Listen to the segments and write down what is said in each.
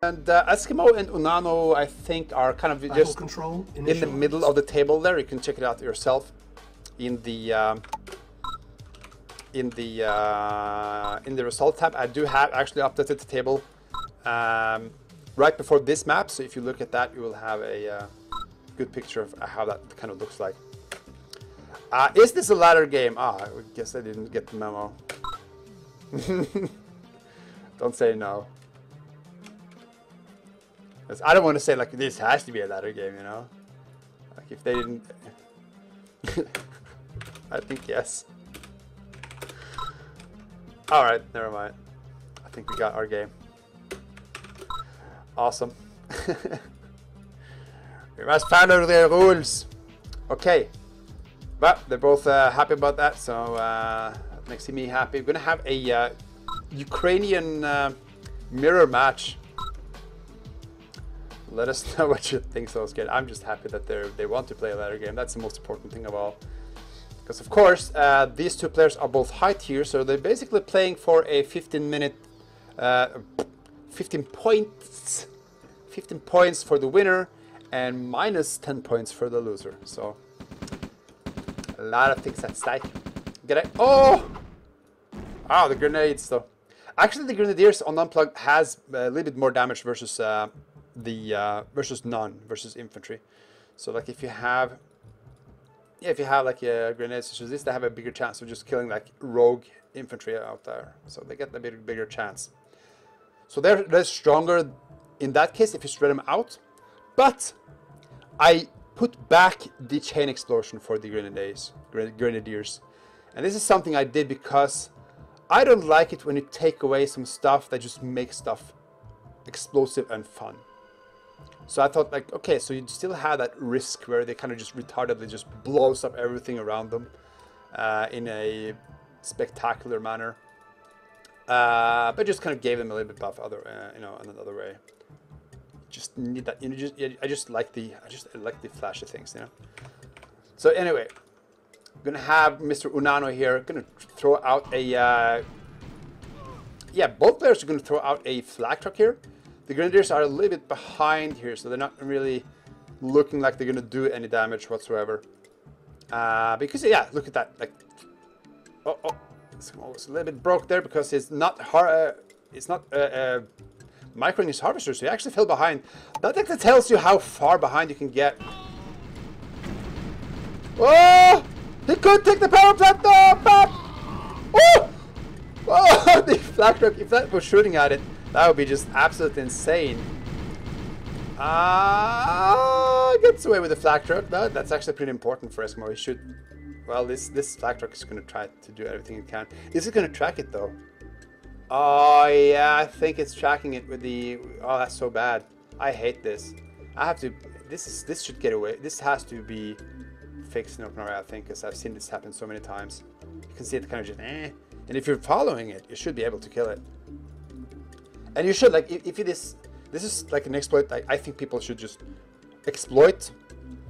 And Eskimo and Unano, I think, are kind of just control in the middle of the table there. You can check it out yourself in the result tab. I do have actually updated the table right before this map. So if you look at that, you will have a good picture of how that kind of looks like. Is this a ladder game? I guess I didn't get the memo. Don't say no. I don't want to say like this has to be a ladder game, you know? Like if they didn't... I think yes. Alright, never mind. I think we got our game. Awesome. We must find out the rules. Okay. But they're both happy about that, so that makes me happy. We're gonna have a Ukrainian mirror match. Let us know what you think, SoScared. I'm just happy that they want to play a ladder game. That's the most important thing of all. Because of course, these two players are both high tier, so they're basically playing for a 15 points. 15 points for the winner and minus 10 points for the loser. So a lot of things at stake. Get it? Oh! Oh, the grenades though. Actually, the Grenadiers on Unplugged has a little bit more damage versus versus infantry. So like if you have like a grenade such as this, they have a bigger chance of just killing like rogue infantry out there. So they get a bigger chance. So they're stronger in that case if you spread them out. But I put back the chain explosion for the Grenadiers. And this is something I did because I don't like it when you take away some stuff that just makes stuff explosive and fun. So I thought like, okay, so you still have that risk where they kind of just retardedly just blows up everything around them in a spectacular manner. But just kind of gave them a little bit buff you know, in another way. Just need that, you know, I just like the flashy things, you know. So anyway, I'm gonna have Mr. Unano here, gonna throw out a yeah, both players are gonna throw out a flak truck here. The Grenadiers are a little bit behind here, so they're not really looking like they're gonna do any damage whatsoever. Because yeah, look at that, like, it's almost a little bit broke there because it's not microing his harvester, so he actually fell behind. That actually tells you how far behind you can get. Oh! He could take the power plant though! Oh! Oh! The flak truck, if that was shooting at it, that would be just absolutely insane. Gets away with the flak truck. No, that's actually pretty important for Eskimo. He should... Well, this flak truck is going to try to do everything it can. Is it going to track it though? Oh yeah, I think it's tracking it with the... Oh, that's so bad. I hate this. I have to... This should get away. This has to be fixed in OpenRI, I think, because I've seen this happen so many times. You can see it kind of just... And if you're following it, you should be able to kill it. And you should, like, if it is... This is like an exploit. I think people should just exploit.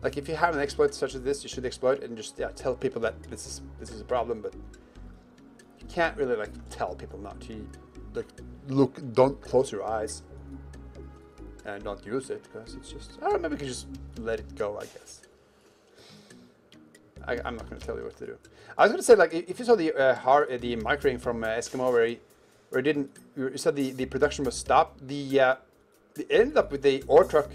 Like, if you have an exploit such as this, you should exploit and just, yeah, tell people that this is a problem, but... You can't really like tell people not to like don't close your eyes and don't use it because it's just, I don't know, maybe we can just let it go, I guess. I'm not going to tell you what to do. I was going to say, like, if you saw the microing from Eskimo where you said the production was stopped, they ended up with the ore truck,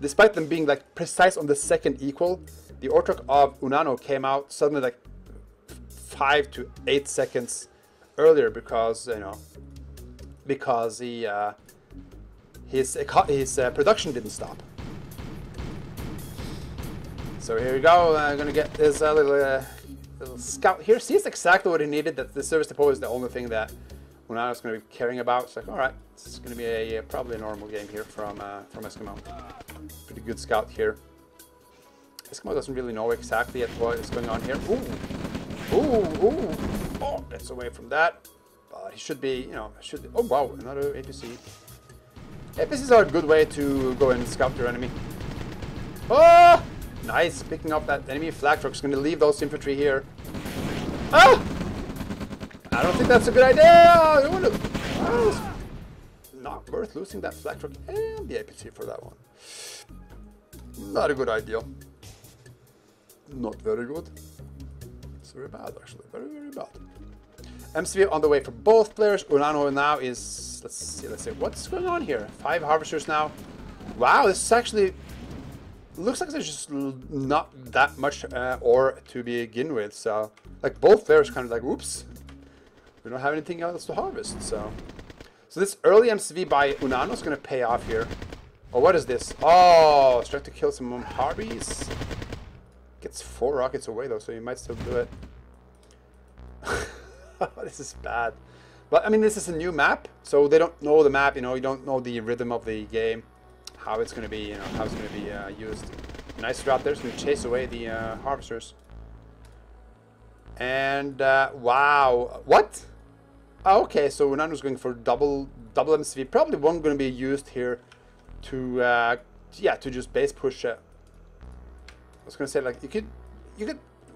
despite them being like precise on the second equal. The ore truck of Unano came out suddenly like 5 to 8 seconds earlier because, you know, because his production didn't stop. So here we go. I'm gonna get this little scout here. Sees exactly what he needed. That the service depot is the only thing that Unano's gonna be caring about. It's like, all right, this is gonna be probably a normal game here from Eskimo. Pretty good scout here. Eskimo doesn't really know exactly yet what is going on here. Ooh, oh, gets away from that. But he should be, you know, oh wow, another APC. APCs are a good way to go and scout your enemy. Oh, nice, picking up that enemy flak truck. Is going to leave those infantry here. Ah! I don't think that's a good idea. I want to not worth losing that flak truck and the APC for that one. Not a good idea. Not very good. It's very bad, actually. Very, very bad. MCV on the way for both players. Unano now is... Let's see. What's going on here? 5 harvesters now. Wow, this is actually... Looks like there's just not that much ore to begin with. So, like, both players kind of like, oops. We don't have anything else to harvest, so... So this early MCV by Unano is going to pay off here. Oh, what is this? Oh, trying to kill some Harbies. Gets 4 rockets away though, so you might still do it. This is bad. But I mean, this is a new map, so they don't know the map. You know, you don't know the rhythm of the game, how it's going to be. You know, how it's going to be used. Nice route there. It's going to chase away the harvesters. And wow, what? Oh, okay, so Unano's going for double MCV. Probably one going to be used here to yeah, to just base push. I was going to say, like, you could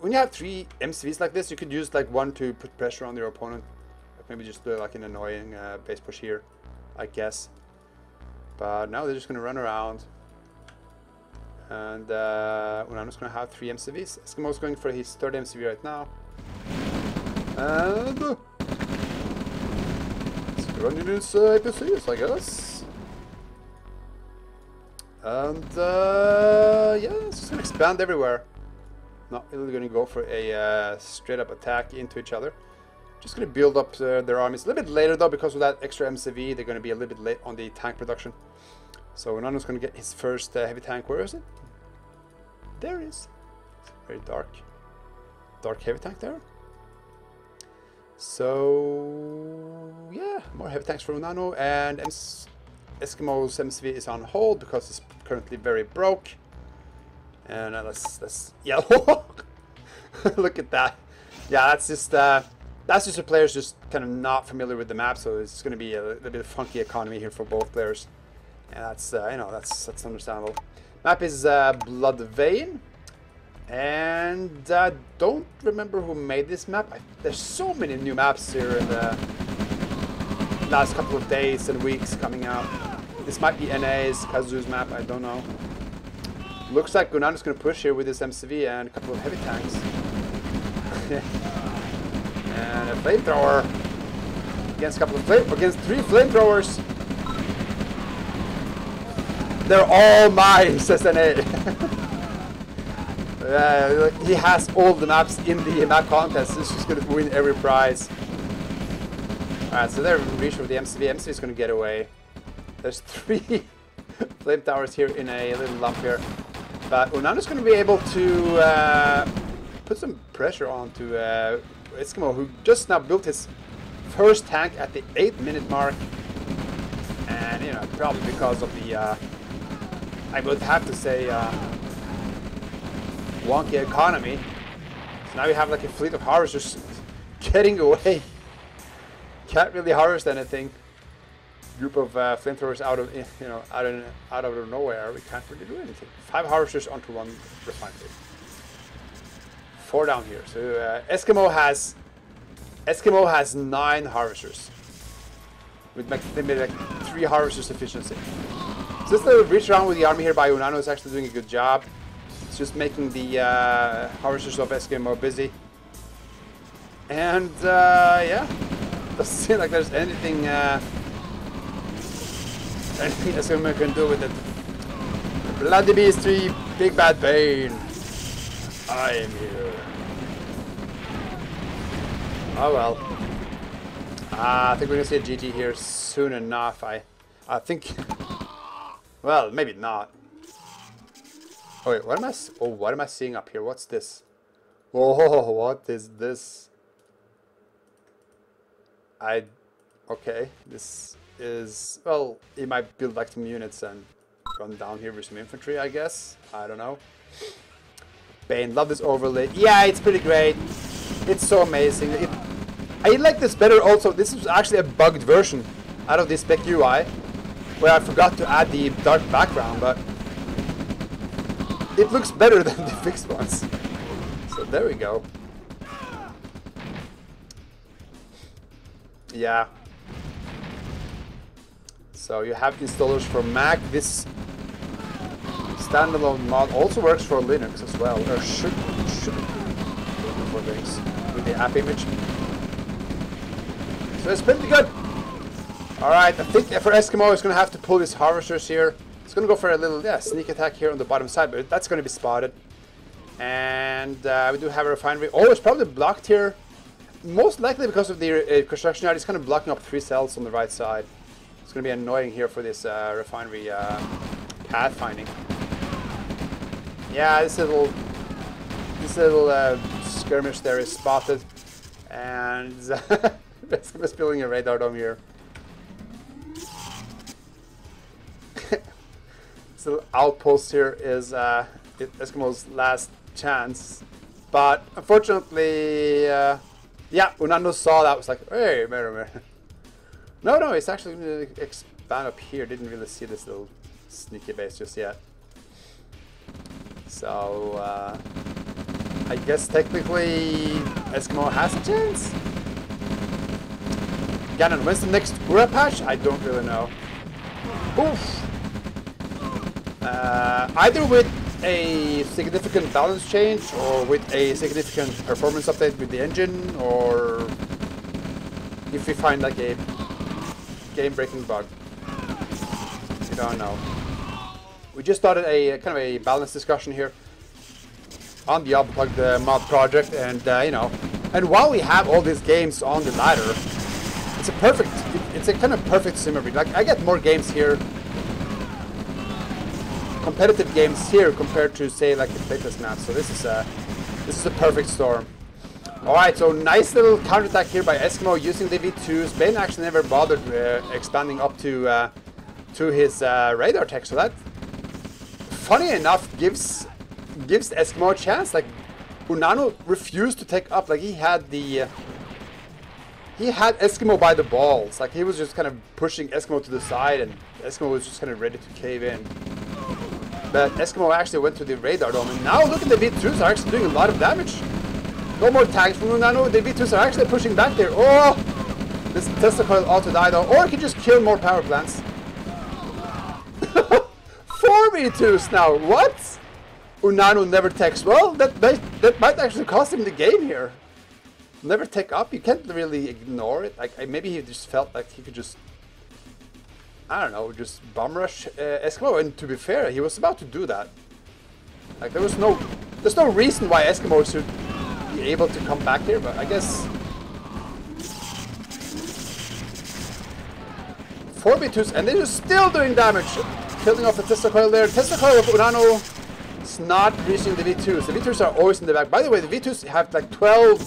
when you have 3 MCVs like this, you could use like one to put pressure on your opponent. Like maybe just do like an annoying base push here, I guess. But now they're just going to run around. And Unano's going to have 3 MCVs. Eskimo's going for his 3rd MCV right now. And running his APCs, I guess. And yeah, it's just gonna expand everywhere. Not really gonna go for a straight up attack into each other. Just gonna build up their armies a little bit later though, because of that extra MCV. They're gonna be a little bit late on the tank production. So Unano's gonna get his first heavy tank. Where is it? There it is. It's very dark heavy tank there. So yeah, more heavy tanks for Unano, and Eskimo's MCV is on hold because it's currently very broke. And let's yeah, look at that. Yeah, that's just the players just kind of not familiar with the map, so it's going to be a little bit of funky economy here for both players, and that's you know, that's understandable. Map is Blood Vein. And I don't remember who made this map. There's so many new maps here in the last couple of days and weeks coming out. This might be NA's, Kazu's map, I don't know. Looks like Unano's going to push here with this MCV and a couple of heavy tanks. And a flamethrower against a couple of against 3 flamethrowers. They're all mine, says NA. He has all the maps in the map contest. He's just going to win every prize. Alright, so they're in reach with the MCV. MCV is going to get away. There's 3 flame towers here in a little lump here. But Unano's going to be able to put some pressure onto Eskimo, who just now built his first tank at the 8-minute mark. And, you know, probably because of the, I would have to say, wonky economy. So now we have like a fleet of harvesters getting away. Can't really harvest anything. Group of flamethrowers out of out of nowhere. We can't really do anything. 5 harvesters onto 1 refinery. 4 down here. So Eskimo has 9 harvesters with like 3 harvesters efficiency. So this little reach around with the army here by Unano is actually doing a good job. Just making the harvesters of Eskimo busy. And yeah, doesn't seem like there's anything Eskimo can do with it. Bloody Beast 3, Big Bad Bane. I am here. Oh well. I think we're gonna see a GG here soon enough. I think. Well, maybe not. Oh wait, what am I seeing up here? What's this? Whoa, what is this? Okay, this is, well, he might build like some units and run down here with some infantry, I guess. I don't know. Bane, love this overlay. Yeah, it's pretty great. It's so amazing. I like this better also. This is actually a bugged version out of this spec UI, where I forgot to add the dark background, but it looks better than the fixed ones. So there we go. Yeah. So you have installers for Mac. This standalone mod also works for Linux as well, or should for Linux with the app image. So it's pretty good. All right, I think for Eskimo, it's going to have to pull his harvesters here. It's going to go for a little sneak attack here on the bottom side, but that's going to be spotted. And we do have a refinery. Oh, it's probably blocked here. Most likely because of the construction yard. It's kind of blocking up 3 cells on the right side. It's going to be annoying here for this refinery pathfinding. Yeah, this little skirmish there is spotted, and Eskimo's building a radar dome here. This little outpost here is Eskimo's last chance, but unfortunately, yeah, Unano saw that, was like, hey, wait a minute. No, it's actually going to expand up here. Didn't really see this little sneaky base just yet. So, I guess technically Eskimo has a chance. Ganon, when's the next Ura patch? I don't really know. Oof. Either with a significant balance change or with a significant performance update with the engine, or if we find like a game-breaking bug. We don't know. We just started a kind of a balance discussion here on the Unplugged mod project, and you know, and while we have all these games on the ladder, it's a kind of perfect simmer. Like, I get more games here, competitive games here compared to, say, like the playtest map. So this is a perfect storm. All right, so nice little counterattack here by Eskimo using the V2s. Bane actually never bothered expanding up to his radar tech, so that, funny enough, gives Eskimo a chance. Like, Unano refused to take up. Like, he had Eskimo by the balls. Like, he was just kind of pushing Eskimo to the side, and Eskimo was just kind of ready to cave in. But Eskimo actually went to the radar dome, and now look at the V2s are actually doing a lot of damage. No more tags from Unano. The V2s are actually pushing back there. Oh! This Tesla coil ought to die though, or it can just kill more power plants. 4 V2s now. What? Unano never techs. Well, that might actually cost him the game here. Never tech up. You can't really ignore it. Like, maybe he just felt like he could just, I don't know, just bum rush Eskimo. And to be fair, he was about to do that. Like, there's no reason why Eskimo should be able to come back here, but I guess 4 V2s, and they're still doing damage, killing off the Tesla coil there. Tesla coil of Unano is not reaching the V2s. The V2s are always in the back. By the way, the V2s have like 12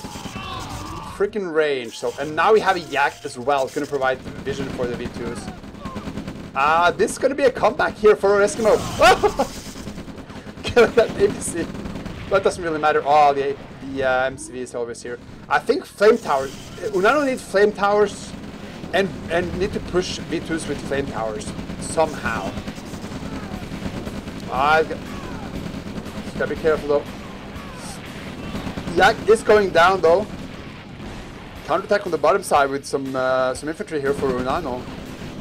freaking range. So, and now we have a Yak as well. It's going to provide vision for the V2s. This is going to be a comeback here for Eskimo. Kill that APC. That doesn't really matter. Oh, the MCV is always here. I think flame towers. Unano needs flame towers and need to push V2s with flame towers somehow. Gotta be careful though. Yak is going down though. Counterattack on the bottom side with some infantry here for Unano,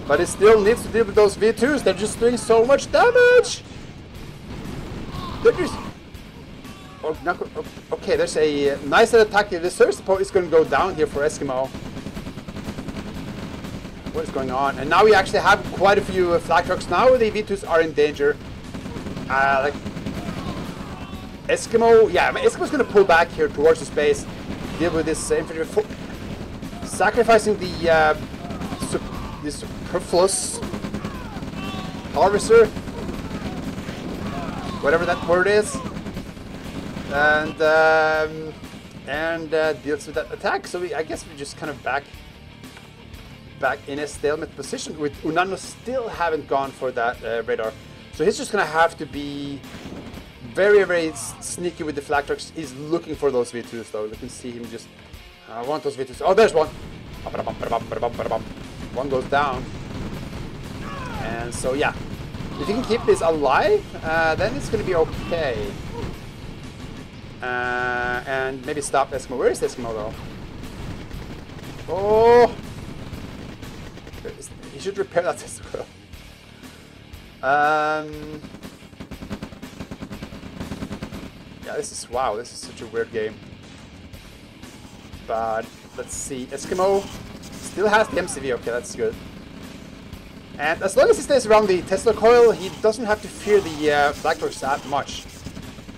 but it still needs to deal with those V2s. They're just doing so much damage. They're just. Okay, there's a nice attack. The surge support is going to go down here for Eskimo. What is going on? And now we actually have quite a few flak trucks. Now the V2s are in danger. Like Eskimo, yeah, I mean, Eskimo's going to pull back here towards the space, deal with this infantry, sacrificing the superfluous harvester, whatever that word is, and deals with that attack. So I guess we just kind of back in a stalemate position, with Unano still haven't gone for that radar. So he's just going to have to be very, very sneaky with the flak trucks. He's looking for those V2s though. You can see him just, I want those V2s. Oh, there's one. One goes down. And so yeah, if you can keep this alive, then it's going to be okay. And maybe stop Eskimo. Where is Eskimo though? Oh! He should repair that as well. Yeah, this is wow. This is such a weird game. But let's see. Eskimo still has the MCV. Okay, that's good. And as long as he stays around the Tesla coil, he doesn't have to fear the Black Doors that much.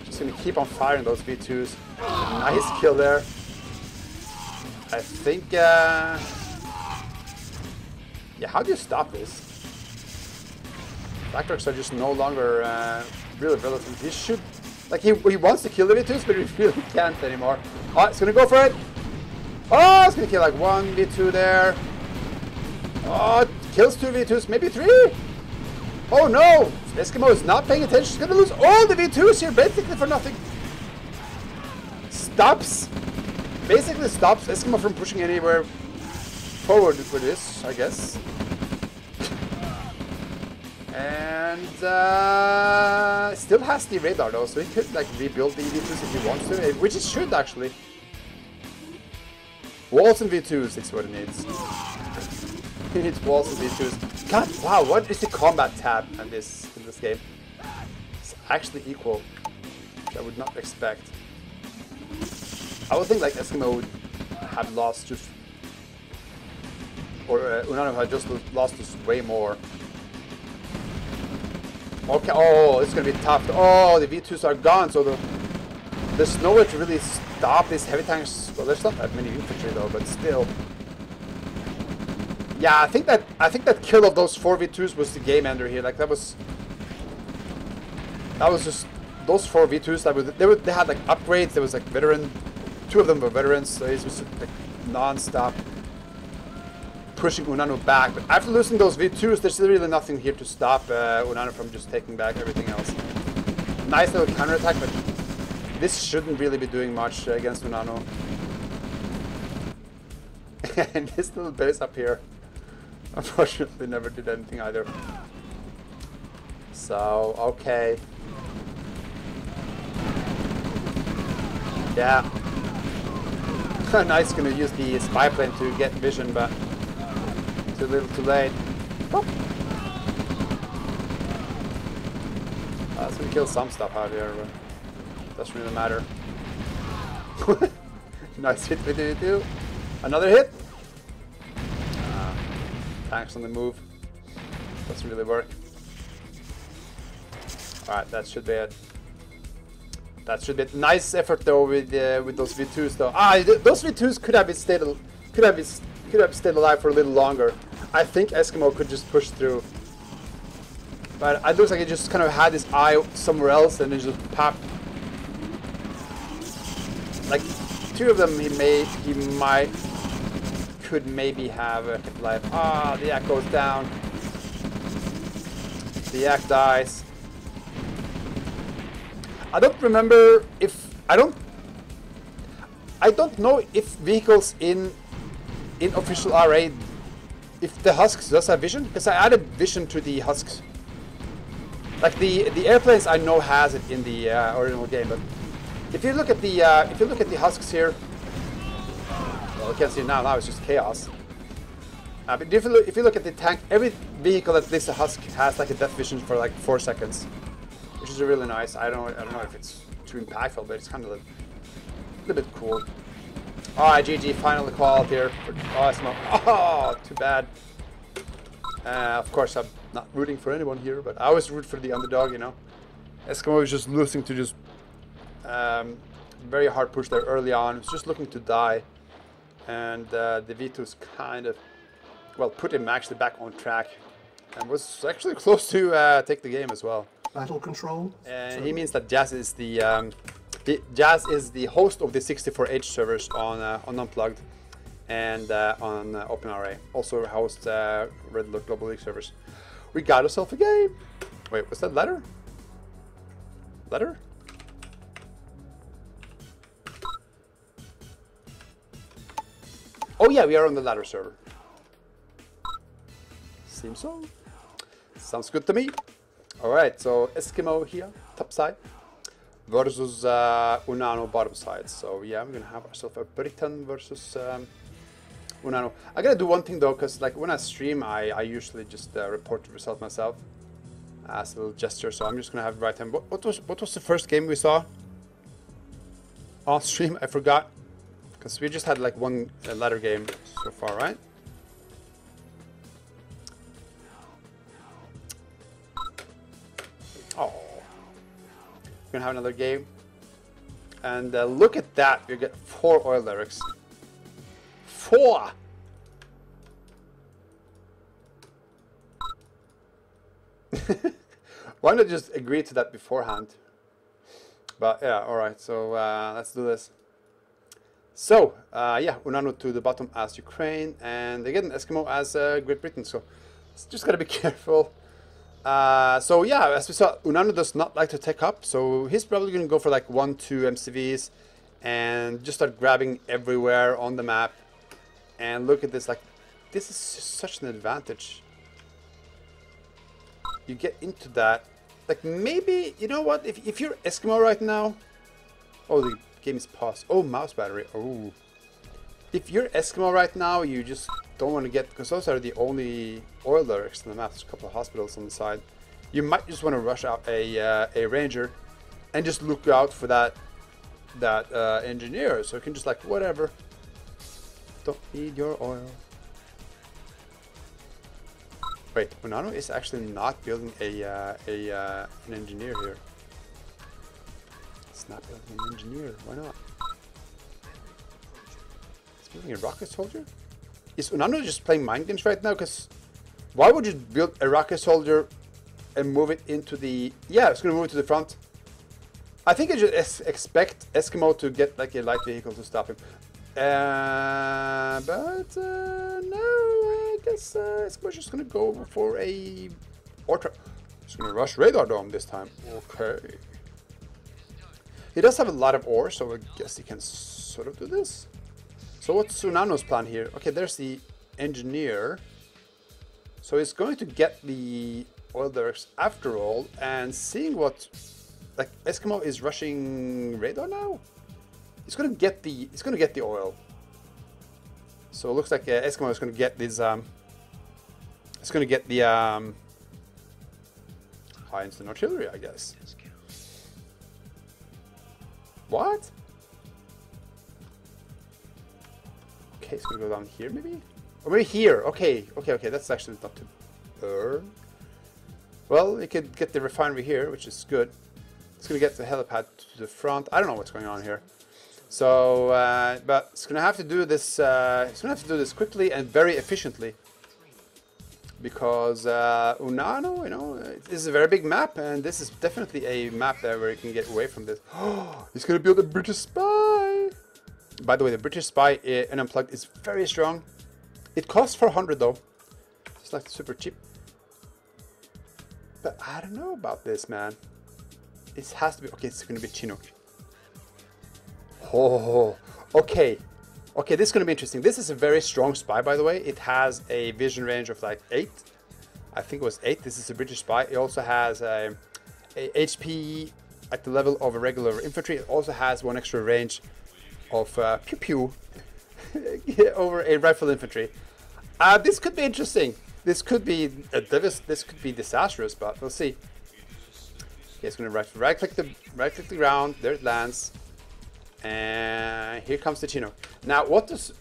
Just gonna keep on firing those V2s. Nice kill there. I think. Yeah, how do you stop this? Black Doors are just no longer really relevant. He should. Like, he wants to kill the V2s, but he really can't anymore. Oh, it's gonna go for it! Oh, it's gonna kill like one V2 there. Oh, kills two V2s, maybe three? Oh no! Eskimo is not paying attention. He's gonna lose all the V2s here, basically for nothing. Stops. Basically stops Eskimo from pushing anywhere forward with this, I guess. And still has the radar though, so he could like rebuild the V2s if he wants to, which he should actually. Walls and V2s is what it needs. He needs walls and V2s. God, wow, what is the combat tab in this game? It's actually equal, which I would not expect. I would think like Eskimo would have lost just, or Unano had just lost just way more. Okay, oh, it's gonna be tough. Oh, the V2s are gone, so there's nowhere to really stop these heavy tanks. Well, there's not that many infantry though, but still. Yeah, I think that kill of those 4 V2s was the game ender here. Like that was just those 4 V2s that they had like upgrades. There was like veteran, 2 of them were veterans, so it was like non-stop pushing Unano back. But after losing those V2s, there's really nothing here to stop Unano from just taking back everything else. Nice little counterattack, but this shouldn't really be doing much against Unano. And this little base up here, unfortunately, never did anything either. So, okay. Yeah. Nice, gonna use the spy plane to get vision, but too little too late. Oh. That's gonna kill some stuff out here, but doesn't really matter. Nice hit with the V2. Another hit. Tanks on the move. Doesn't really work. Alright, that should be it. That should be it. Nice effort though with those V2s though. Those V2s could have stayed alive for a little longer. I think Eskimo could just push through. But it looks like he just kind of had his eye somewhere else and then just popped. Like 2 of them could maybe have kept alive. Ah, the yak goes down. The yak dies. I don't remember if I don't know if vehicles in official RA, if the Husks does have vision, because I added vision to the Husks. Like the airplanes I know has it in the original game, but if you look at the Husks here, well, you can't see it now. Now it's just chaos. But if you look at the tank, every vehicle that lists a Husk has like a depth vision for like 4 seconds, which is really nice. I don't know if it's too impactful, but it's kind of a little bit cool. All right, GG, finally called here for Eskimo. Oh, too bad. Of course, I'm not rooting for anyone here, but I always root for the underdog, you know. Eskimo was just losing to just very hard push there early on. He was just looking to die. And the V2s kind of, well, put him actually back on track. And was actually close to take the game as well. Battle control. And he means that Jazz is the host of the 64H servers on Unplugged and on OpenRA. Also hosts Red Alert Global League servers. We got ourselves a game. Wait, was that letter? Letter? Oh yeah, we are on the ladder server. Seems so. Sounds good to me. Alright, so Eskimo here, top side, versus Unano, bottom side. So yeah, we're gonna have ourselves a Britain versus Unano. I gotta do one thing though, because like when I stream, I usually just report the result myself as a little gesture. So I'm just gonna have it right hand. What was the first game we saw on stream? I forgot, because we just had like one ladder game so far, right? Oh, we're gonna have another game, and look at that! You get 4 oil lyrics. 4. Why not just agree to that beforehand? But yeah, alright, so let's do this. So, yeah, Unano to the bottom as Ukraine, and again, Eskimo as Great Britain, so just gotta be careful. So yeah, as we saw, Unano does not like to take up, so he's probably gonna go for like 1-2 MCVs and just start grabbing everywhere on the map. And look at this, like, this is such an advantage. You get into that. Like, maybe, you know what, if you're Eskimo right now... Oh, the game is paused. Oh, mouse battery. Oh. If you're Eskimo right now, you just don't want to get... Because those are the only oil lyrics on the map. There's a couple of hospitals on the side. You might just want to rush out a ranger and just look out for that engineer. So you can just, like, whatever. Don't need your oil. Wait, Unano is actually not building an engineer here. It's not building an engineer. Why not? It's building a rocket soldier? Is Unano just playing mind games right now? Because why would you build a rocket soldier and move it into the... Yeah, it's going to move it to the front. I think I just expect Eskimo to get like a light vehicle to stop him. But no, I guess Eskimo's just gonna go for a Ortra. He's gonna rush radar dome this time. Okay. He does have a lot of ore, so I guess he can sort of do this. So what's Unano's plan here? Okay, there's the engineer. So he's going to get the oil derricks after all, and seeing what, like, Eskimo is rushing radar now. He's gonna get the oil. So it looks like Eskimo is gonna get this. It's gonna get the high instant artillery, I guess. What? Okay, it's gonna go down here, maybe, or maybe here. Okay. That's actually not too burn. Well, you could get the refinery here, which is good. It's gonna get the helipad to the front. I don't know what's going on here. So, but it's gonna have to do this. It's gonna have to do this quickly and very efficiently, because Unano, you know, this is a very big map, and this is definitely a map there where you can get away from this. Oh, he's gonna build a British spy. By the way, the British spy in Unplugged is very strong. It costs 400 though. It's like super cheap. But I don't know about this, man. It has to be okay. It's gonna be Chinook. Oh, okay. Okay, this is going to be interesting. This is a very strong spy, by the way. It has a vision range of like 8. I think it was 8. This is a British spy. It also has a HP at the level of a regular infantry. It also has one extra range of pew-pew over a rifle infantry. This could be interesting. This could be disastrous, but we'll see. Okay, it's going to right-click the ground. There it lands. And here comes the Chinook. Now, what does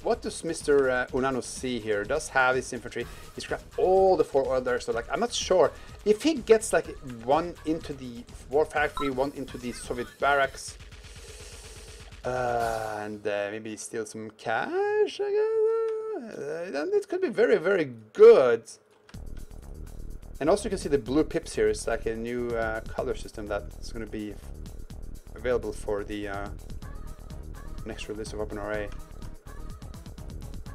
Mr. Unano see here? Does have his infantry. He's grabbed all the 4 oil there. So, like, I'm not sure if he gets like 1 into the war factory, 1 into the Soviet barracks, and maybe steal some cash. I guess then it could be very, very good. And also, you can see the blue pips here. It's like a new color system that's going to be available for the next release of OpenRA.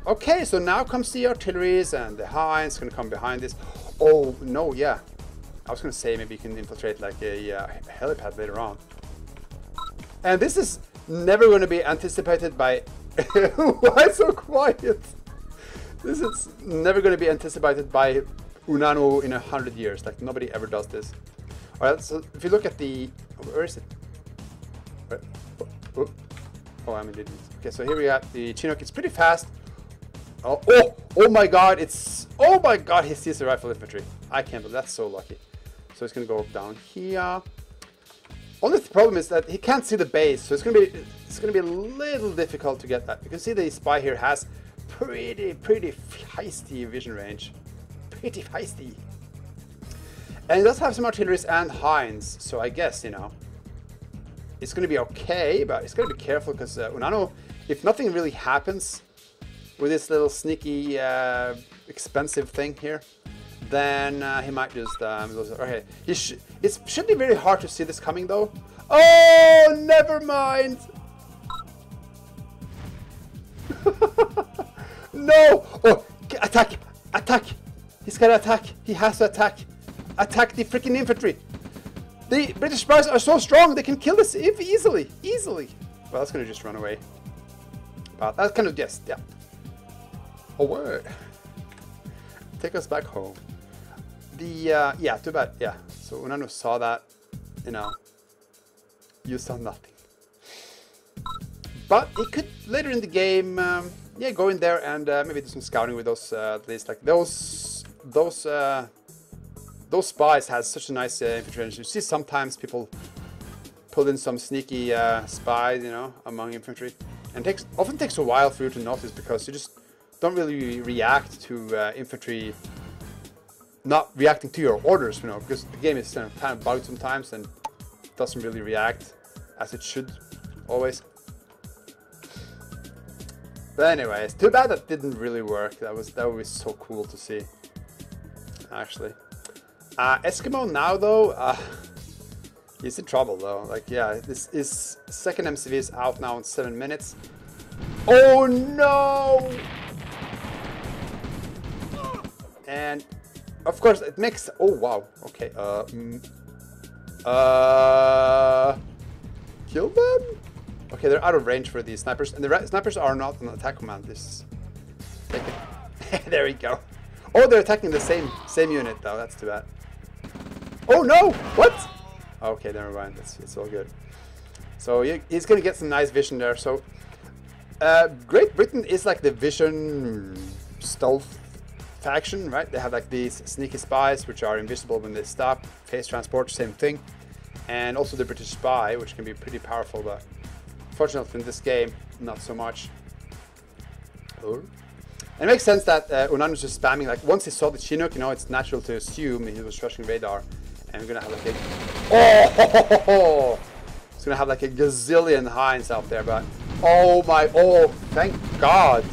Okay, so now comes the artilleries, and the Heinz going to come behind this. Oh no, yeah, I was going to say maybe you can infiltrate like a helipad later on. And this is never going to be anticipated by... Why so quiet? This is never going to be anticipated by Unano in 100 years. Like, nobody ever does this. Alright, so if you look at the... Where is it? Oh, I'm an idiot. Okay, so here we got the Chinook. It's pretty fast. Oh my god, oh my god, he sees the rifle infantry. I can't believe that's so lucky. So he's gonna go down here. Only problem is that he can't see the base, so it's gonna be a little difficult to get that. You can see the spy here has pretty feisty vision range. Pretty feisty. And he does have some artilleries and Heinz, so I guess, you know, it's gonna be okay, but he's gotta be careful because Unano, if nothing really happens with this little sneaky expensive thing here, then he might just lose it. Okay, it should be very hard to see this coming though. Oh, never mind. No! Oh, attack! Attack! He's gotta attack. He has to attack. Attack the freaking infantry. The British spies are so strong they can kill this easily. Easily. Well, that's gonna just run away. But that's kind of just, yeah. Oh, word. Take us back home. Yeah, too bad. Yeah. So Unano saw that, you know, you saw nothing. But it could later in the game, yeah, go in there and maybe do some scouting with those, at least like those spies has such a nice infantry. You see sometimes people pull in some sneaky spies, you know, among infantry, and often takes a while for you to notice because you just don't really react to infantry not reacting to your orders, you know, because the game is kind of bugged sometimes and doesn't really react as it should always. But anyways, too bad that didn't really work. That would be so cool to see, actually. Eskimo now though, he's in trouble though. Like, yeah, this is second MCV is out now in 7 minutes. Oh no! And of course it makes, oh wow, okay, kill them? Okay, they're out of range for these snipers, and the snipers are not on attack command. This, there we go. Oh, they're attacking the same unit though. That's too bad. Oh no! What? Okay, never mind. It's all good. So he's gonna get some nice vision there. So Great Britain is like the vision stealth faction, right? They have like these sneaky spies which are invisible when they stop. Phase transport, same thing. And also the British spy, which can be pretty powerful, but fortunately in this game, not so much. And it makes sense that Unano was just spamming, like once he saw the Chinook, you know, it's natural to assume he was rushing radar. And we're gonna have like a, oh, it's gonna have like a gazillion Heinz out there, but oh my, oh, thank God.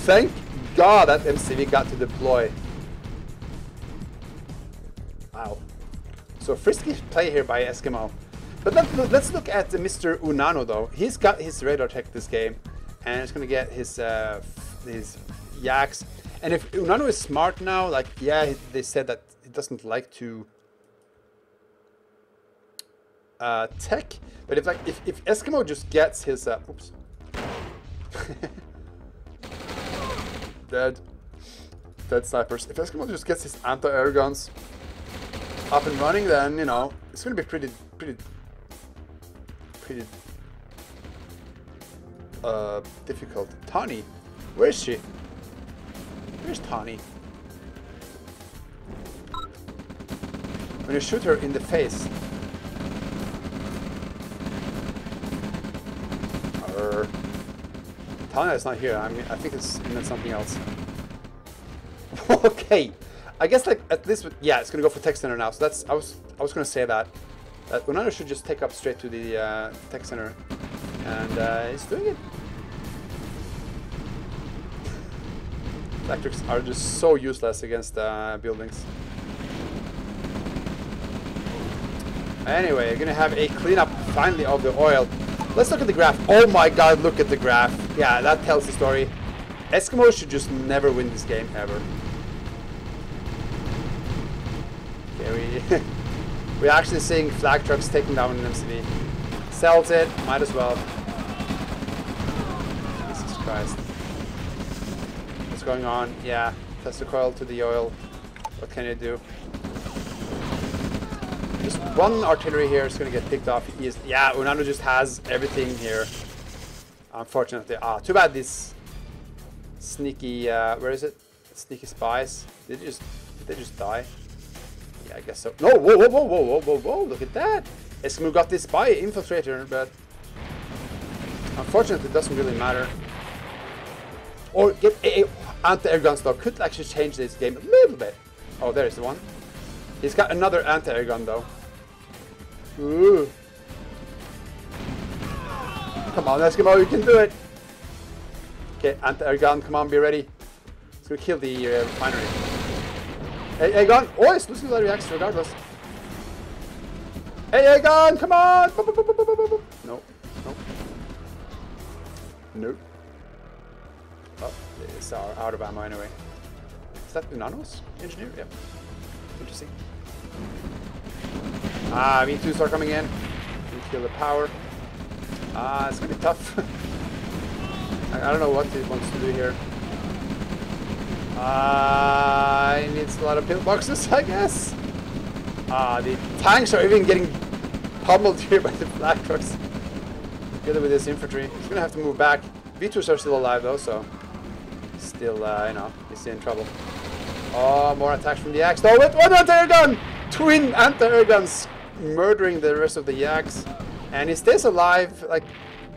Thank God that MCV got to deploy. Wow. So frisky play here by Eskimo. But let's look at Mr. Unano though. He's got his radar tech this game, and it's gonna get his yaks. And if Unano is smart now, like, yeah, they said that he doesn't like to tech, but if Eskimo just gets his oops, dead snipers. If Eskimo just gets his anti-air guns up and running, then you know it's gonna be pretty difficult. Tani, where is she? Where's Tani? When you shoot her in the face. Tanya is not here. I mean, I think it's meant something else. Okay, I guess like at least yeah, it's gonna go for tech center now. So that's I was gonna say that Unano should just take up straight to the tech center, and he's doing it. Electrics are just so useless against buildings. Anyway, you're gonna have a cleanup finally of the oil. Let's look at the graph. Oh my God, look at the graph. Yeah, that tells the story. Eskimo should just never win this game ever. Okay, we're actually seeing flag trucks taking down an MCV. Sells it, might as well. Jesus Christ. What's going on? Yeah, test the coil to the oil. What can you do? Just one artillery here is going to get picked off. Yeah, Unano just has everything here. Unfortunately. Too bad this Sneaky, where is it? Sneaky spies. Did they just die? Yeah, I guess so. No, whoa, whoa, whoa, whoa, whoa, whoa, whoa, look at that! Eskimo got this spy infiltrator, but unfortunately it doesn't really matter. Or get a anti-air guns though, could actually change this game a little bit. Oh, there's the one. He's got another anti-air gun though. Ooh. Come on, Eskimo, you can do it! Okay, anti-air gun, come on, be ready. It's gonna kill the refinery. Hey, gun! Oh, it's losing a lot of reacts regardless. Hey, gun, come on! No, no. Nope. Oh, it's out of ammo anyway. Is that Unano's engineer? Yeah. Interesting. Ah, V2s are coming in. We kill the power. Ah, it's gonna be tough. I don't know what it wants to do here. It needs a lot of pillboxes, I guess. The tanks are even getting pummeled here by the flak trucks. Together with this infantry. He's gonna have to move back. V2s are still alive though, so still, you know, he's in trouble. Oh, more attacks from the Yaks. No, wait, one anti-air gun! Twin anti-air guns murdering the rest of the Yaks. And he stays alive. Like,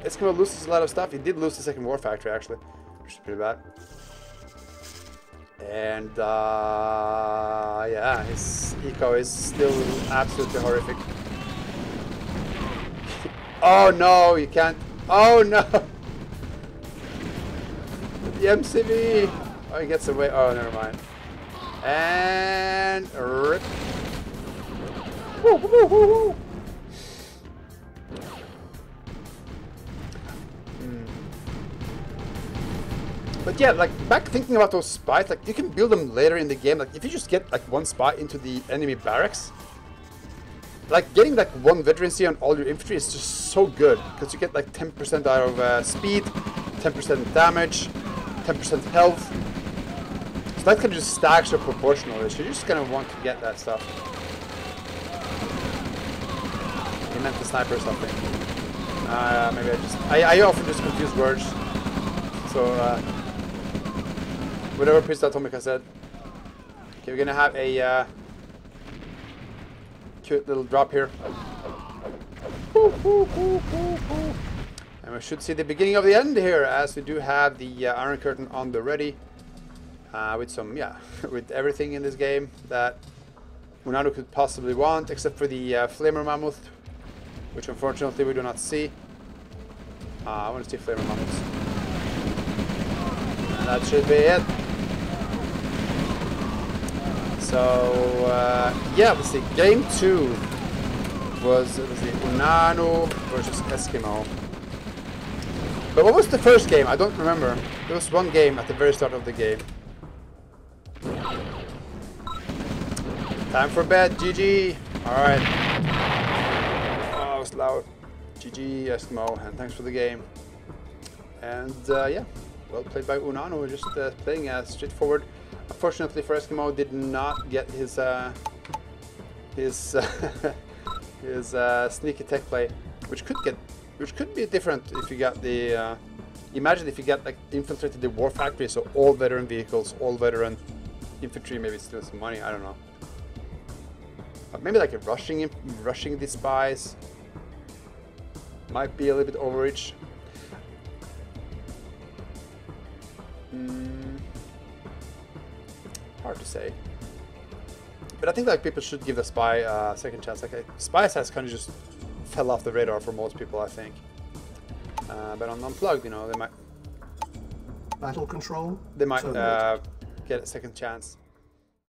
Eskimo loses a lot of stuff. He did lose the second war factory actually, which is pretty bad. And yeah, his eco is still absolutely horrific. Oh no, you can't. Oh no! The MCV! Oh, he gets away. Oh, never mind. And rip. Woo, woo, woo, woo. But yeah, like back thinking about those spies, like you can build them later in the game. Like if you just get like one spy into the enemy barracks, like getting like one veterancy on all your infantry is just so good because you get like 10% out of speed, 10% damage, 10% health. So that kind of just stacks up proportionally. So you just kind of want to get that stuff. You meant the sniper or something. Maybe I often just confuse words. So whatever Priest Atomica said. Okay, we're gonna have a cute little drop here. And we should see the beginning of the end here, as we do have the Iron Curtain on the ready. With some, yeah, with everything in this game that Unano could possibly want, except for the Flamer Mammoth, which unfortunately we do not see. I want to see Flamer Mammoths. And that should be it. So, yeah, let's see. Game 2 was Unano versus Eskimo. But what was the first game? I don't remember. There was one game at the very start of the game. Time for bed, GG. Alright. Oh, it was loud. GG, Eskimo, and thanks for the game. And yeah, well played by Unano, just playing straightforward. Unfortunately for Eskimo, did not get his sneaky tech play, which could be different if you got the. Imagine if you got like infiltrated the war factory, so all veteran vehicles, all veteran infantry, maybe steal some money. I don't know. But maybe like rushing the spies might be a little bit overreach. Hard to say. But I think like people should give the spy a second chance. Like spies has kind of just fell off the radar for most people, I think. But on Unplugged, you know, they might battle control. They might get a second chance.